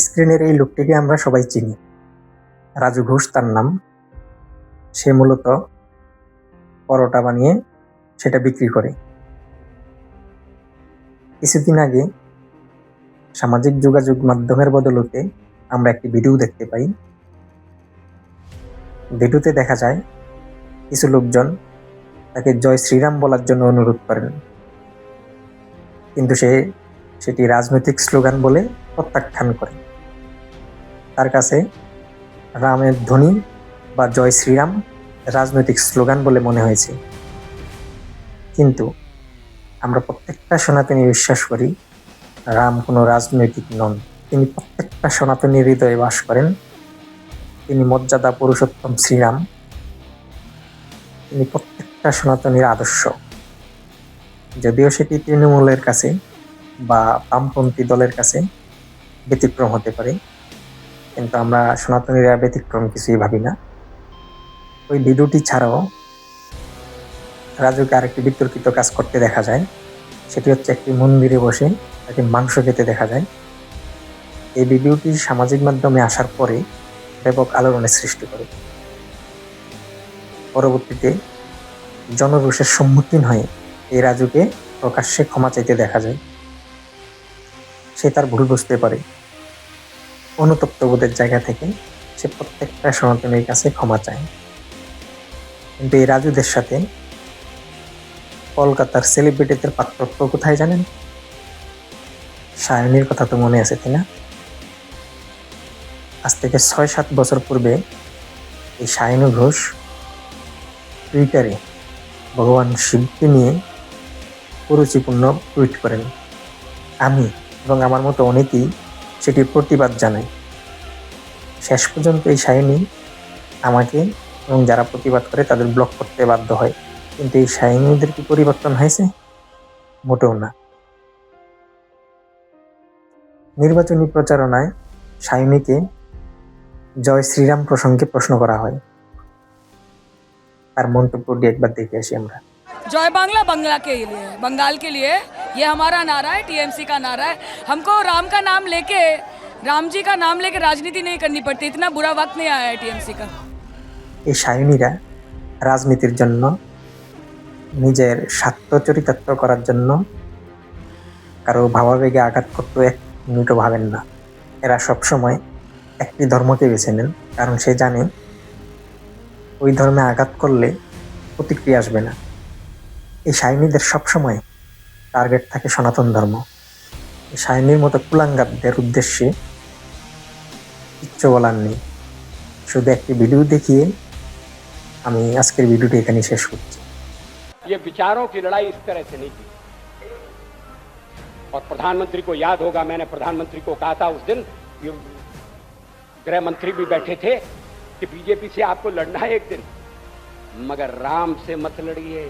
স্ক্রিনের এই লোকটিকে আমরা সবাই চিনি। রাজু ঘোষ তার নাম। সে মূলত পরোটা বানিয়ে সেটা বিক্রি করে। কিছুদিন আগে সামাজিক যোগাযোগ মাধ্যমের বদৌলতে আমরা একটি ভিডিও দেখতে পাই। ভিডিওতে দেখা যায় কিছু লোকজন তাকে জয় শ্রীরাম বলার জন্য অনুরোধ করেন, কিন্তু সে সেটি রাজনৈতিক স্লোগান বলে প্রত্যাখ্যান করে। তার কাছে রামের ধ্বনি বা জয় শ্রীরাম রাজনৈতিক স্লোগান বলে মনে হয়েছে। কিন্তু আমরা প্রত্যেকটা সনাতনী বিশ্বাস করি রাম কোনো রাজনৈতিক নন। তিনি প্রত্যেকটা সনাতনী হৃদয়ে বাস করেন। তিনি মর্যাদা পুরুষোত্তম শ্রীরাম। তিনি প্রত্যেকটা সনাতনীর আদর্শ। যদিও সেটি তৃণমূলের কাছে বা বামপন্থী দলের কাছে ব্যতিক্রম হতে পারে, কিন্তু আমরা সনাতনীরা ব্যতিক্রম কিছুই ভাবি না। ওই ভিডিওটি ছাড়াও রাজুকে আরেকটি বিতর্কিত কাজ করতে দেখা যায়। সেটি হচ্ছে একটি মন্দিরে বসে তাকে মাংস খেতে দেখা যায়। এই ভিডিওটি সামাজিক মাধ্যমে আসার পরে ব্যাপক আলোড়নের সৃষ্টি করে। পরবর্তীতে জনরোষের সম্মুখীন হয়ে এই রাজুকে প্রকাশ্যে ক্ষমা চাইতে দেখা যায়। সে তার ভুল বুঝতে পারে। অনুতপ্ত বোধের জায়গা থেকে সে প্রত্যেকটা সনাতনীর কাছে ক্ষমা চায়। কিন্তু এই রাজুদের সাথে কলকাতার সেলিব্রিটিদের পার্থক্য কোথায় জানেন? সায়নীর কথা তো মনে আছে, তাই না? আজ থেকে ৬-৭ বছর পূর্বে এই সায়নী ঘোষ টুইটারে ভগবান শিবকে নিয়ে কুরুচিপূর্ণ টুইট করেন। আমি এবং আমার মতো অনেকেই সেটির প্রতিবাদ জানাই। শেষ পর্যন্ত এই সায়নী আমাকে এবং যারা প্রতিবাদ করে তাদের ব্লক করতে বাধ্য হয়। কিন্তু এই সায়নীদের কি পরিবর্তন হয়েছে? মোটেও না। নির্বাচনী প্রচারণায় সায়নীকে জয় শ্রীরাম প্রসঙ্গে প্রশ্ন করা হয়। তার মন্তব্যটি একবার দেখে আসি আমরা। जय बांग्ला बंगला के लिए, बंगाल के लिए ये हमारा नारा है, टीएमसी का नारा है। हमको राम का नाम लेके, राम जी का नाम लेके राजनीति नहीं करनी पड़ती। इतना बुरा वक्त नहीं आया है टीएमसी का। এই সায়নীরা রাজনীতির জন্য, নিজের স্বার্থ চরিতার্থ করার জন্য কারো ভাবাবেগে আঘাত করতে এক মিনিটও ভাবেন না। এরা সবসময় একটি ধর্মকে বেছে নেন, কারণ সে জানে ওই ধর্মে আঘাত করলে প্রতিক্রিয়া আসবে না। এই সায়নীদের সবসময় টার্গেট থাকে সনাতন ধর্ম। এই সায়নীর মতো কুলাঙ্গারদের উদ্দেশ্যে কিচ্ছু বলার নেই। শুধু একটি ভিডিও দেখিয়ে আমি আজকের ভিডিওটি এখানে শেষ করছি। ये विचारों की लड़ाई इस तरह से नहीं की। और प्रधानमंत्री को याद होगा, मैंने प्रधानमंत्री को कहा था उस दिन, गृह मंत्री भी बैठे थे, कि बीजेपी से आपको लड़ना है एक दिन, मगर राम से मत लड़िए।